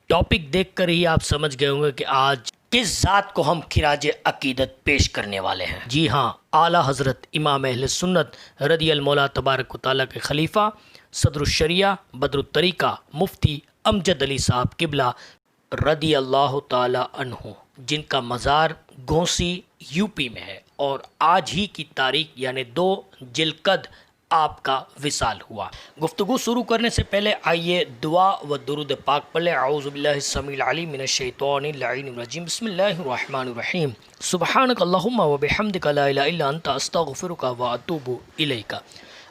Topic دیکھ کر ہی آپ سمجھ گئے ہوں گے کہ آج کس ذات کو ہم خراج عقیدت پیش کرنے والے ہیں۔ جی ہاں، اعلیٰ حضرت امام اہل سنت رضی المولا تبارک و تعالیٰ کے خلیفہ صدر الشریعہ بدر الطریقہ مفتی امجد علی صاحب قبلہ رضی اللہ تعالیٰ عنہ، جن کا مزار گھونسی یو پی میں ہے، اور آج ہی کی تاریخ یعنی 2 ذوالقعدہ آپ کا وصال ہوا۔ گفتگو شروع کرنے سے پہلے آئیے دعا و درود پاک پڑھ لیں۔ اعوذ باللہ السمیع العلیم من الشیطان اللعین الرجیم، بسم اللہ الرحمن الرحیم، سبحانک اللہم و بحمدک لا الہ الا انت استغفرک و اتوب الیک۔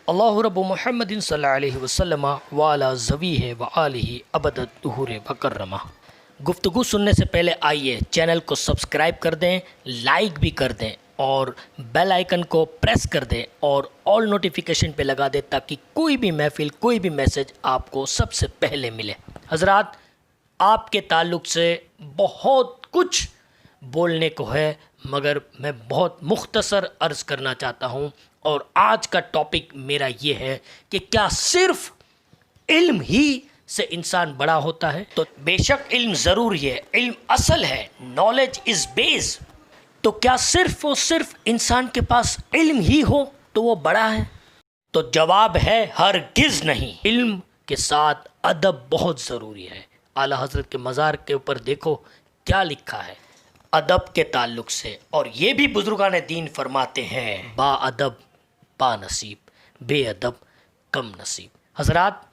اللہ رب محمد صلی اللہ علیہ وسلم وعلی ذویہ و آلہ ابد الدہور وکرمہ۔ گفتگو سننے سے پہلے آئیے چینل کو سبسکرائب کر دیں، لائک بھی کر دیں اور بیل آئیکن کو پریس کر دیں اور آل نوٹیفیکیشن پہ لگا دیں تاکہ کوئی بھی محفل، کوئی بھی میسج آپ کو سب سے پہلے ملے۔ حضرات، آپ کے تعلق سے بہت کچھ بولنے کو ہے، مگر میں بہت مختصر عرض کرنا چاہتا ہوں، اور آج کا ٹاپک میرا یہ ہے کہ کیا صرف علم ہی سے انسان بڑا ہوتا ہے؟ تو بے شک علم ضروری ہے، علم اصل ہے، نالج از بیس۔ تو کیا صرف اور صرف انسان کے پاس علم ہی ہو تو وہ بڑا ہے؟ تو جواب ہے ہرگز نہیں۔ علم کے ساتھ ادب بہت ضروری ہے۔ اعلیٰ حضرت کے مزار کے اوپر دیکھو کیا لکھا ہے ادب کے تعلق سے، اور یہ بھی بزرگان دین فرماتے ہیں با ادب با نصیب، بے ادب کم نصیب۔ حضرات،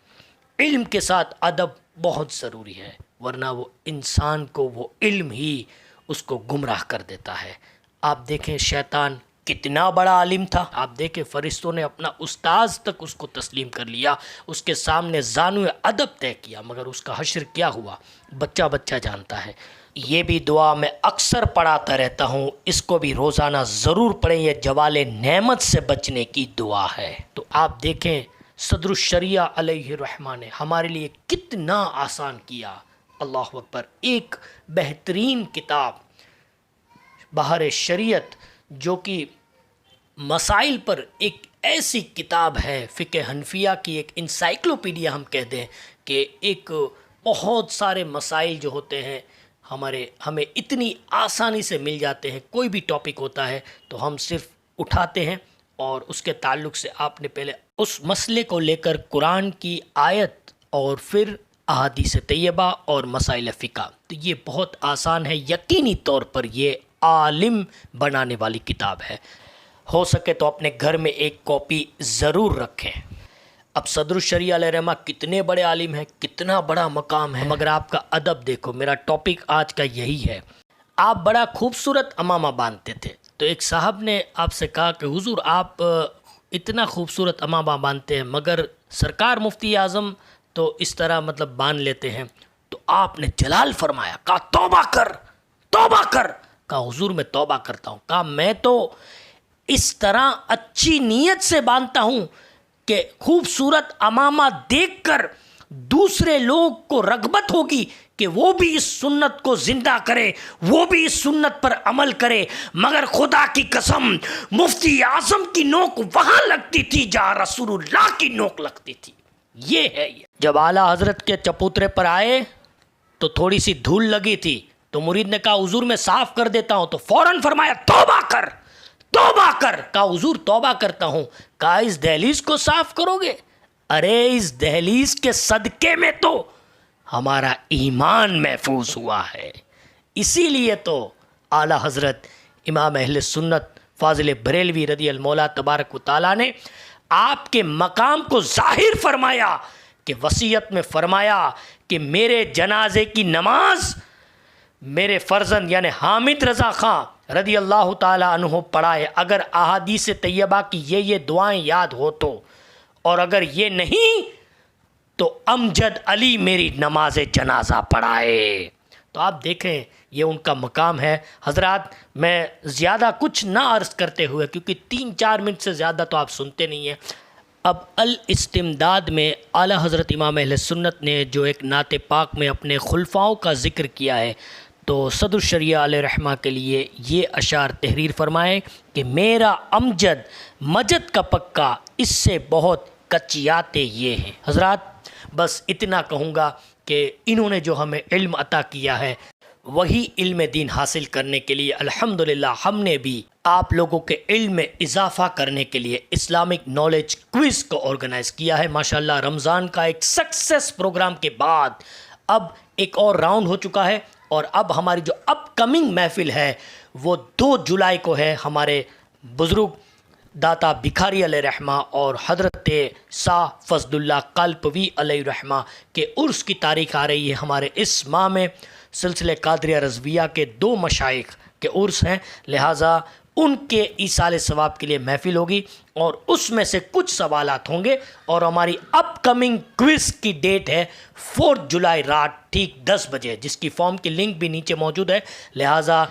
علم کے ساتھ ادب بہت ضروری ہے، ورنہ وہ انسان کو وہ علم ہی اس کو گمراہ کر دیتا ہے۔ آپ دیکھیں شیطان کتنا بڑا عالم تھا، آپ دیکھیں فرشتوں نے اپنا استاذ تک اس کو تسلیم کر لیا، اس کے سامنے زانو ادب طے کیا، مگر اس کا حشر کیا ہوا بچہ بچہ جانتا ہے۔ یہ بھی دعا میں اکثر پڑھاتا رہتا ہوں، اس کو بھی روزانہ ضرور پڑھیں، یہ جوال نعمت سے بچنے کی دعا ہے۔ تو آپ دیکھیں صدر الشریعہ علیہ الرحمہ نے ہمارے لیے کتنا آسان کیا۔ اللہ اکبر، ایک بہترین کتاب بہار شریعت جو کہ مسائل پر ایک ایسی کتاب ہے، فقہ حنفیہ کی ایک انسائکلوپیڈیا ہم کہہ دیں، کہ ایک بہت سارے مسائل جو ہوتے ہیں ہمیں اتنی آسانی سے مل جاتے ہیں۔ کوئی بھی ٹاپک ہوتا ہے تو ہم صرف اٹھاتے ہیں اور اس کے تعلق سے آپ نے پہلے اس مسئلے کو لے کر قرآن کی آیت اور پھر احادیث طیبہ اور مسائل فقہ، تو یہ بہت آسان ہے۔ یقینی طور پر یہ عالم بنانے والی کتاب ہے۔ ہو سکے تو اپنے گھر میں ایک کاپی ضرور رکھیں۔ اب صدر الشریعہ علیہ الرحمہ کتنے بڑے عالم ہیں، کتنا بڑا مقام ہے، مگر آپ کا ادب دیکھو۔ میرا ٹاپک آج کا یہی ہے۔ آپ بڑا خوبصورت امامہ باندھتے تھے، تو ایک صاحب نے آپ سے کہا کہ حضور آپ اتنا خوبصورت امامہ باندھتے ہیں، مگر سرکار مفتی اعظم تو اس طرح باندھ لیتے ہیں۔ تو آپ نے جلال فرمایا، کہا توبہ کر، توبہ کر۔ کہا حضور میں توبہ کرتا ہوں۔ کہا میں تو اس طرح اچھی نیت سے باندھتا ہوں کہ خوبصورت امامہ دیکھ کر دوسرے لوگ کو رغبت ہوگی کہ وہ بھی اس سنت کو زندہ کرے، وہ بھی اس سنت پر عمل کرے، مگر خدا کی قسم مفتی اعظم کی نوک وہاں لگتی تھی جہاں رسول اللہ کی نوک لگتی تھی۔ یہ ہے جب اعلیٰ حضرت کے چپوترے پر آئے تو تھوڑی سی دھول لگی تھی، تو مرید نے کہا حضور میں صاف کر دیتا ہوں، تو فوراً فرمایا توبہ کر، توبہ کر۔ کہا حضور توبہ کرتا ہوں۔ کہا اس دہلیز کو صاف کرو گے؟ ارے اس دہلیز کے صدقے میں تو ہمارا ایمان محفوظ ہوا ہے۔ اسی لیے تو اعلیٰ حضرت امام اہل سنت فاضل بریلوی رضی المولا تبارک و تعالیٰ نے آپ کے مقام کو ظاہر فرمایا کہ وصیت میں فرمایا کہ میرے جنازے کی نماز میرے فرزند یعنی حامد رضا خان رضی اللہ تعالیٰ عنہ پڑھائے، اگر احادیث طیبہ کی یہ دعائیں یاد ہو تو، اور اگر یہ نہیں تو امجد علی میری نماز جنازہ پڑھائے۔ تو آپ دیکھیں یہ ان کا مقام ہے۔ حضرات، میں زیادہ کچھ نہ عرض کرتے ہوئے، کیونکہ 3-4 منٹ سے زیادہ تو آپ سنتے نہیں ہیں، اب الاستمداد میں اعلیٰ حضرت امام اہل سنت نے جو ایک نعت پاک میں اپنے خلفاؤں کا ذکر کیا ہے، تو صدر الشریعہ علیہ رحمہ کے لیے یہ اشعار تحریر فرمائیں کہ میرا امجد مجد کا پکا، اس سے بہت کچیاتے یہ ہیں۔ حضرات، بس اتنا کہوں گا کہ انہوں نے جو ہمیں علم عطا کیا ہے وہی علم دین حاصل کرنے کے لیے الحمدللہ ہم نے بھی آپ لوگوں کے علم میں اضافہ کرنے کے لیے اسلامک نالج کوئز کو آرگنائز کیا ہے۔ ماشاءاللہ رمضان کا ایک سکسیس پروگرام کے بعد اب ایک اور راؤنڈ ہو چکا ہے، اور اب ہماری جو اپ کمنگ محفل ہے وہ 2 جولائی کو ہے۔ ہمارے بزرگ داتا بکھاری علیہ رحمہ اور حضرت شاہ فضل اللہ قلپوی علیہ رحمہ کے عرس کی تاریخ آ رہی ہے۔ ہمارے اس ماہ میں سلسلہ قادریہ رضویہ کے 2 مشائخ کے عرس ہیں، لہٰذا ان کے ایصال ثواب کے لیے محفل ہوگی، اور اس میں سے کچھ سوالات ہوں گے، اور ہماری اپ کمنگ کوئز کی ڈیٹ ہے 4 جولائی رات ٹھیک 10 بجے، جس کی فارم کی لنک بھی نیچے موجود ہے۔ لہٰذا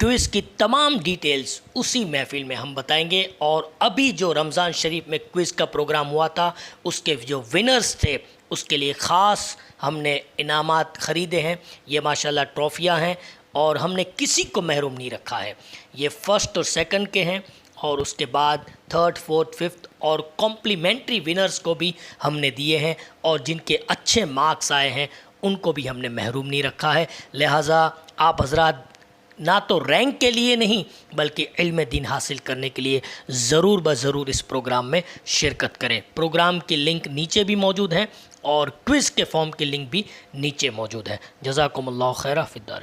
کوئز کی تمام ڈیٹیلز اسی محفل میں ہم بتائیں گے، اور ابھی جو رمضان شریف میں کوئز کا پروگرام ہوا تھا اس کے جو ونرز تھے اس کے لیے خاص ہم نے انعامات خریدے ہیں۔ یہ ماشاءاللہ ٹرافیاں ہیں، اور ہم نے کسی کو محروم نہیں رکھا ہے۔ یہ فرسٹ اور سیکنڈ کے ہیں، اور اس کے بعد 3rd 4th 5th اور کمپلیمنٹری ونرز کو بھی ہم نے دیے ہیں، اور جن کے اچھے مارکس آئے ہیں ان کو بھی ہم نے محروم نہیں رکھا ہے۔ لہٰذا آپ حضرات نہ تو رینک کے لیے نہیں بلکہ علم دین حاصل کرنے کے لیے ضرور بضرور اس پروگرام میں شرکت کریں۔ پروگرام کی لنک نیچے بھی موجود ہے، اور کوئز کے فارم کی لنک بھی نیچے موجود ہے۔ جزاکم اللہ خیرہ فی الدارین۔